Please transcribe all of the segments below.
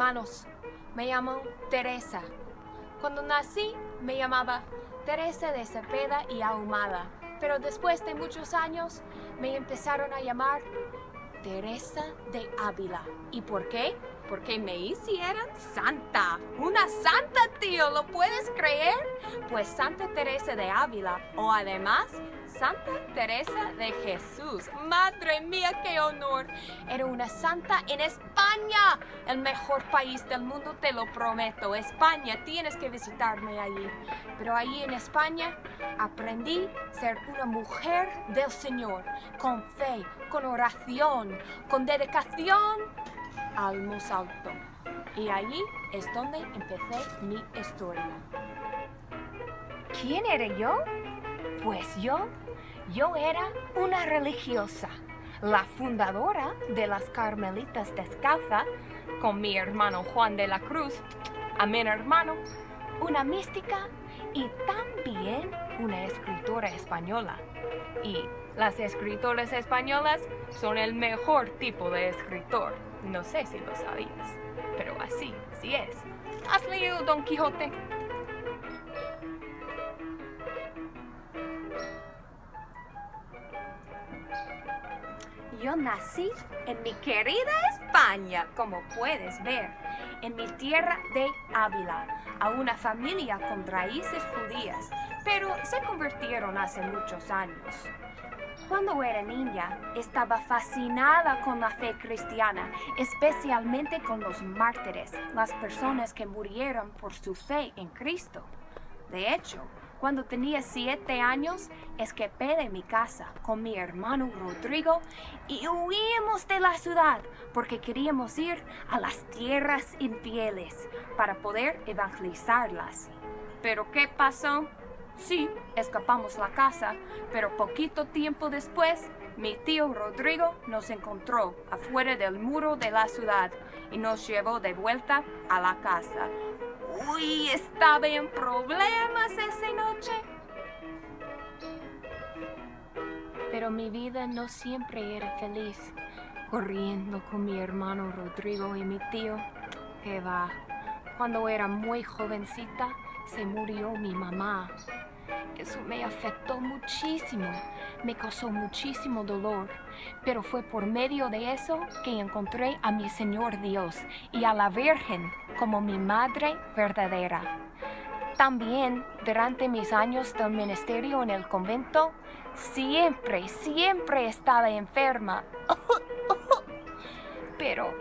hermanos. Me llamo Teresa. Cuando nací me llamaba Teresa de Cepeda y Ahumada, pero después de muchos años me empezaron a llamar Teresa de Ávila. ¿Y por qué? Porque me hicieron santa. ¡Una santa, tío! ¿Lo puedes creer? Pues Santa Teresa de Ávila, o además Santa Teresa de Jesús. ¡Madre mía, qué honor! Era una santa en España, el mejor país del mundo, te lo prometo. España, tienes que visitarme allí. Pero allí en España aprendí a ser una mujer del Señor, con fe, con oración, con dedicación al más alto. Y allí es donde empecé mi historia. ¿Quién era yo? Pues yo era una religiosa, la fundadora de las Carmelitas Descalzas, con mi hermano Juan de la Cruz, amén hermano, una mística y también una escritora española. Y las escritoras españolas son el mejor tipo de escritor. No sé si lo sabías, pero así es. ¿Has leído Don Quijote? Yo nací en mi querida España, como puedes ver, en mi tierra de Ávila, a una familia con raíces judías, pero se convirtieron hace muchos años. Cuando era niña, estaba fascinada con la fe cristiana, especialmente con los mártires, las personas que murieron por su fe en Cristo. De hecho, cuando tenía 7 años, escapé de mi casa con mi hermano Rodrigo y huimos de la ciudad porque queríamos ir a las tierras infieles para poder evangelizarlas. ¿Pero qué pasó? Sí, escapamos la casa, pero poquito tiempo después, mi tío Rodrigo nos encontró afuera del muro de la ciudad y nos llevó de vuelta a la casa. Uy, estaba en problemas esa noche. Pero mi vida no siempre era feliz, corriendo con mi hermano Rodrigo y mi tío. Que va, cuando era muy jovencita, se murió mi mamá. Eso me afectó muchísimo, me causó muchísimo dolor, pero fue por medio de eso que encontré a mi Señor Dios y a la Virgen como mi madre verdadera. También, durante mis años del ministerio en el convento, siempre estaba enferma. Pero,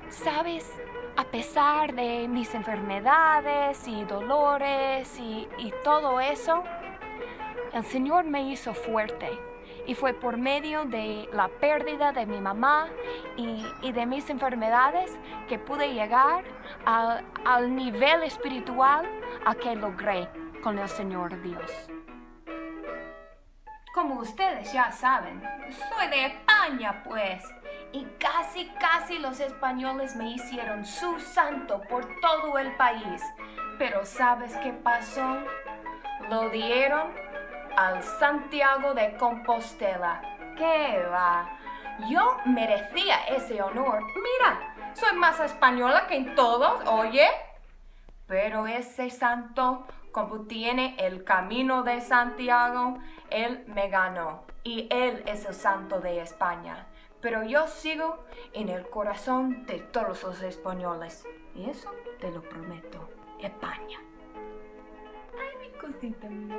¿sabes? A pesar de mis enfermedades y dolores y todo eso, el Señor me hizo fuerte y fue por medio de la pérdida de mi mamá y de mis enfermedades que pude llegar al nivel espiritual a que logré con el Señor Dios. Como ustedes ya saben, soy de España pues, y casi los españoles me hicieron su santo por todo el país. Pero ¿sabes qué pasó? Lo dieron al Santiago de Compostela. ¿Qué va? Yo merecía ese honor. Mira, soy más española que en todos, oye. Pero ese santo, como tiene el camino de Santiago, él me ganó. Y él es el santo de España. Pero yo sigo en el corazón de todos los españoles. Y eso te lo prometo. España. Ay, mi cosita mía.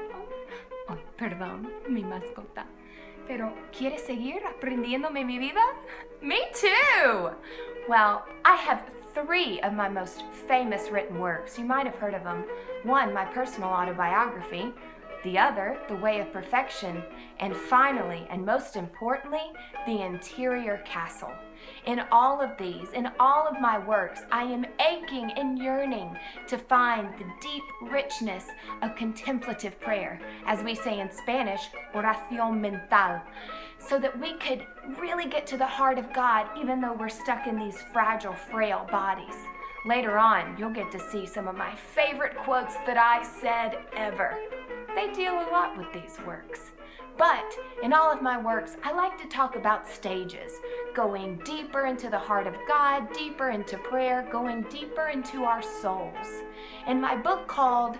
Oh, perdón, mi mascota. Pero, ¿quieres seguir aprendiéndome mi vida? Me too! Well, I have 3 of my most famous written works. You might have heard of them. One, my personal autobiography. The other, The Way of Perfection. And finally, and most importantly, The Interior Castle. In all of these, in all of my works, I am aching and yearning to find the deep richness of contemplative prayer, as we say in Spanish, oración mental, so that we could really get to the heart of God, even though we're stuck in these fragile, frail bodies. Later on, you'll get to see some of my favorite quotes that I said ever. They deal a lot with these works. But in all of my works, I like to talk about stages, going deeper into the heart of God, deeper into prayer, going deeper into our souls. In my book called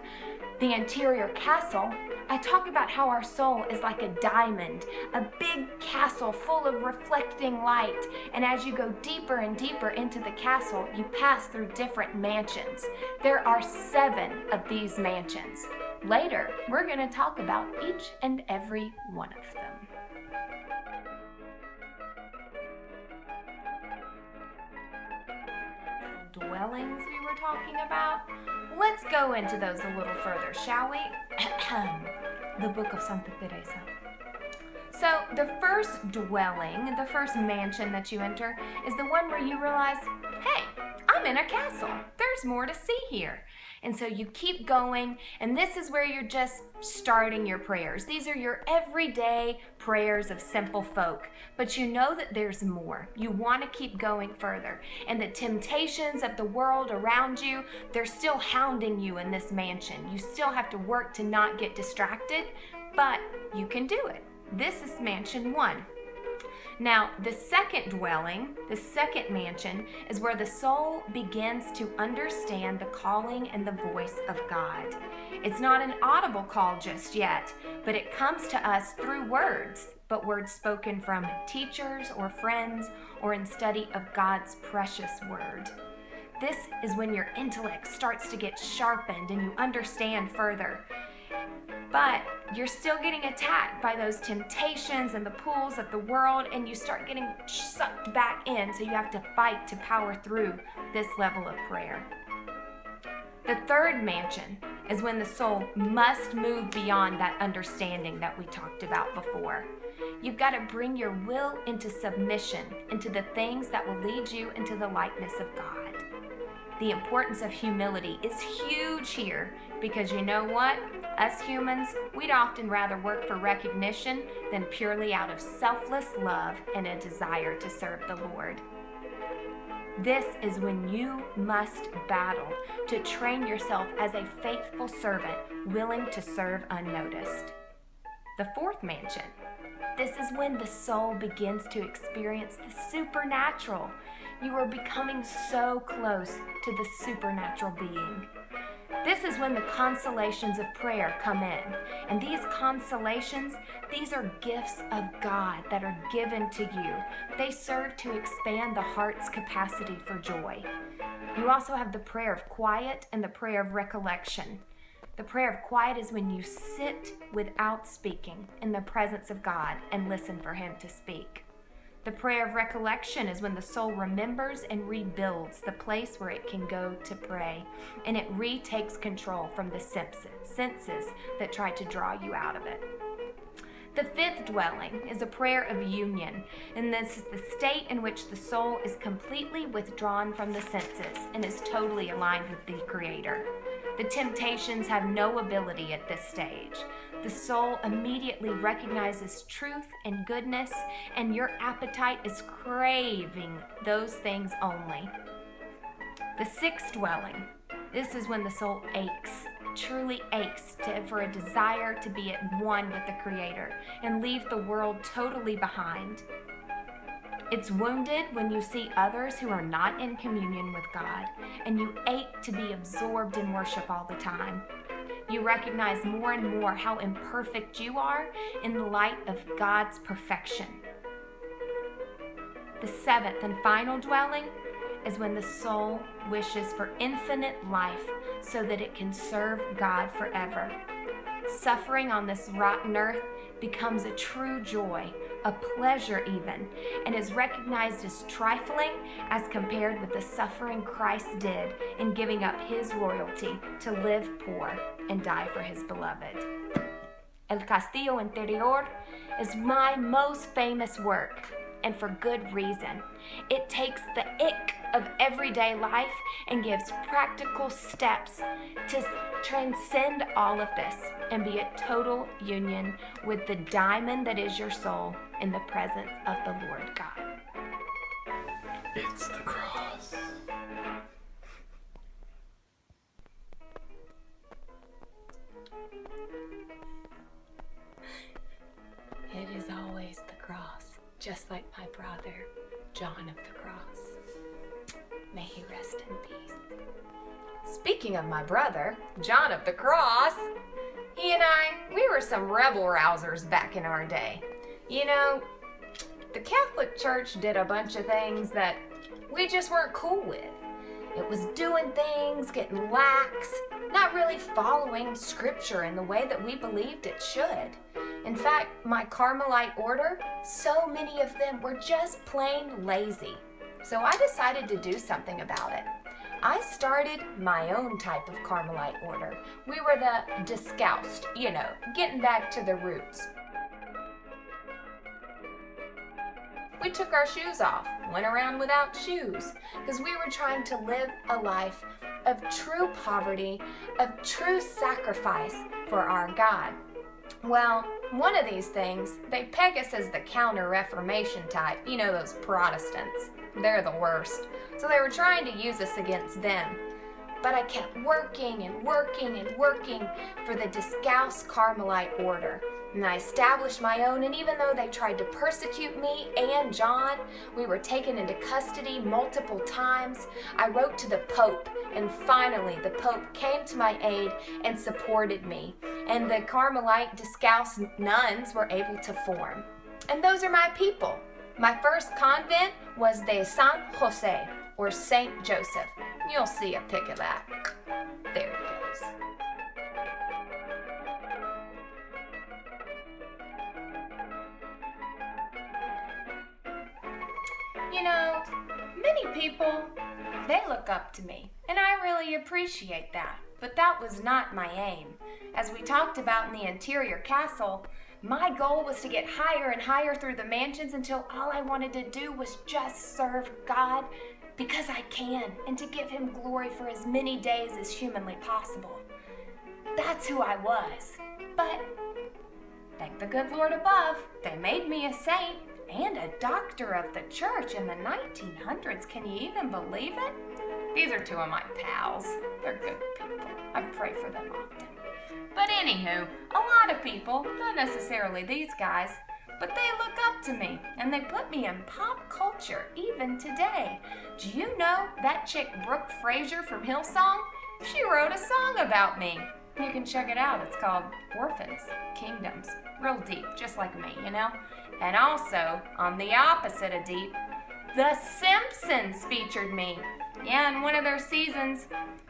The Interior Castle, I talk about how our soul is like a diamond, a big castle full of reflecting light. And as you go deeper and deeper into the castle, you pass through different mansions. There are 7 of these mansions. Later, we're going to talk about each and every one of them. Dwellings we were talking about. Let's go into those a little further, shall we? The book of Santa Teresa. So the first dwelling, the first mansion that you enter is the one where you realize, hey, I'm in a castle. There's more to see here. And so you keep going, and this is where you're just starting your prayers. These are your everyday prayers of simple folk, but you know that there's more. You want to keep going further. And the temptations of the world around you, they're still hounding you in this mansion. You still have to work to not get distracted, but you can do it. This is mansion 1. Now, the second dwelling, the second mansion, is where the soul begins to understand the calling and the voice of God. It's not an audible call just yet, but it comes to us through words, but words spoken from teachers or friends or in study of God's precious word. This is when your intellect starts to get sharpened and you understand further. But you're still getting attacked by those temptations and the pulls of the world, and you start getting sucked back in, so you have to fight to power through this level of prayer. The third mansion is when the soul must move beyond that understanding that we talked about before. You've got to bring your will into submission, into the things that will lead you into the likeness of God. The importance of humility is huge here, because you know what? Us humans, we'd often rather work for recognition than purely out of selfless love and a desire to serve the Lord. This is when you must battle to train yourself as a faithful servant, willing to serve unnoticed. The fourth mansion. This is when the soul begins to experience the supernatural. You are becoming so close to the supernatural being. This is when the consolations of prayer come in. And these consolations, these are gifts of God that are given to you. They serve to expand the heart's capacity for joy. You also have the prayer of quiet and the prayer of recollection. The prayer of quiet is when you sit without speaking in the presence of God and listen for Him to speak. The prayer of recollection is when the soul remembers and rebuilds the place where it can go to pray, and it retakes control from the senses that try to draw you out of it. The fifth dwelling is a prayer of union, and this is the state in which the soul is completely withdrawn from the senses and is totally aligned with the Creator. The temptations have no ability at this stage. The soul immediately recognizes truth and goodness, and your appetite is craving those things only. The sixth dwelling, this is when the soul aches, truly aches for a desire to be at one with the Creator and leave the world totally behind. It's wounded when you see others who are not in communion with God, and you ache to be absorbed in worship all the time. You recognize more and more how imperfect you are in the light of God's perfection. The seventh and final dwelling is when the soul wishes for infinite life so that it can serve God forever. Suffering on this rotten earth becomes a true joy, a pleasure even, and is recognized as trifling as compared with the suffering Christ did in giving up His royalty to live poor and die for His beloved. El Castillo Interior is my most famous work, and for good reason. It takes the ick of everyday life and gives practical steps to transcend all of this and be at total union with the diamond that is your soul in the presence of the Lord God. It's the cross. just like my brother, John of the Cross. May he rest in peace. Speaking of my brother, John of the Cross, he and we were some rebel rousers back in our day. You know, the Catholic Church did a bunch of things that we just weren't cool with. It was doing things, getting lax, not really following scripture in the way that we believed it should. In fact, my Carmelite order, so many of them were just plain lazy. So I decided to do something about it. I started my own type of Carmelite order. We were the Descalced, getting back to the roots. We took our shoes off, went around without shoes, because we were trying to live a life of true poverty, of true sacrifice for our God. Well, one of these things, they peg us as the Counter-Reformation type, those Protestants. They're the worst. So they were trying to use us against them. But I kept working and working and working for the Descalced Carmelite order. And I established my own, and even though they tried to persecute me and John, we were taken into custody multiple times, I wrote to the Pope, and finally the Pope came to my aid and supported me. And the Carmelite Descalced nuns were able to form. And those are my people. My first convent was de San Jose, or Saint Joseph. You'll see a pic of that. There it goes. Many people, they look up to me, and I really appreciate that. But that was not my aim. As we talked about in the interior castle, my goal was to get higher and higher through the mansions until all I wanted to do was just serve God because I can, and to give Him glory for as many days as humanly possible. That's who I was. But thank the good Lord above, they made me a saint and a doctor of the church in the 1900s. Can you even believe it? These are two of my pals. They're good people. I pray for them often. But anywho, a lot of people, not necessarily these guys, but they look up to me and they put me in pop culture even today. Do you know that chick Brooke Fraser from Hillsong? She wrote a song about me. You can check it out. It's called Orphans, Kingdoms. Real deep, just like me, And also, on the opposite of deep, The Simpsons featured me. Yeah, in one of their seasons,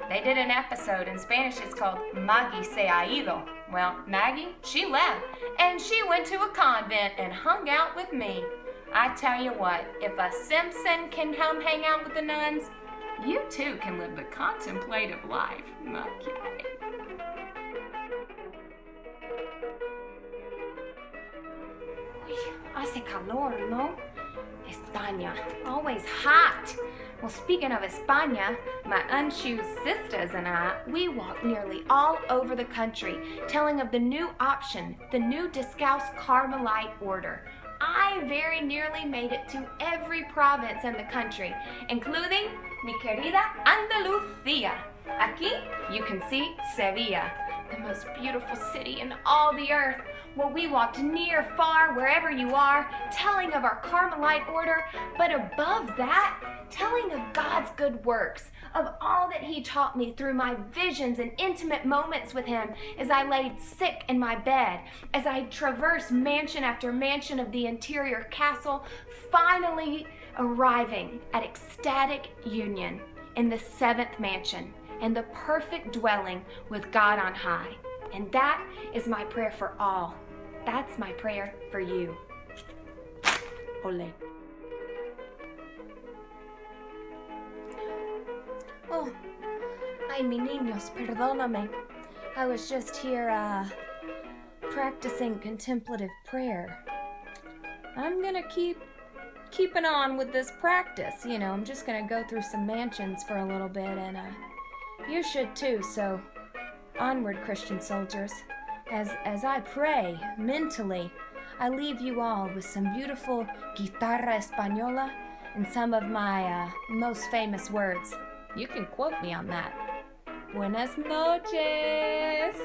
they did an episode in Spanish. It's called Maggie se ha ido. Well, Maggie, she left, and she went to a convent and hung out with me. I tell you what, if a Simpson can come hang out with the nuns, you too can live the contemplative life. Okay. Hace calor, ¿no? España, always hot. Well, speaking of España, my unshoes sisters and I, we walked nearly all over the country, telling of the new option, the new Descalced Carmelite order. I very nearly made it to every province in the country, including mi querida Andalucía. Aquí, you can see Sevilla, the most beautiful city in all the earth. Well, we walked near, far, wherever you are, telling of our Carmelite order, but above that, telling of God's good works, of all that He taught me through my visions and intimate moments with Him as I laid sick in my bed, as I traversed mansion after mansion of the interior castle, finally arriving at ecstatic union in the 7th mansion and the perfect dwelling with God on high. And that is my prayer for all. That's my prayer for you. Ole. Oh, ay, mi niños, perdóname. I was just here, practicing contemplative prayer. I'm gonna keeping on with this practice. I'm just gonna go through some mansions for a little bit, and you should too, so onward, Christian soldiers. As I pray mentally, I leave you all with some beautiful guitarra española and some of my most famous words. You can quote me on that. Buenas noches.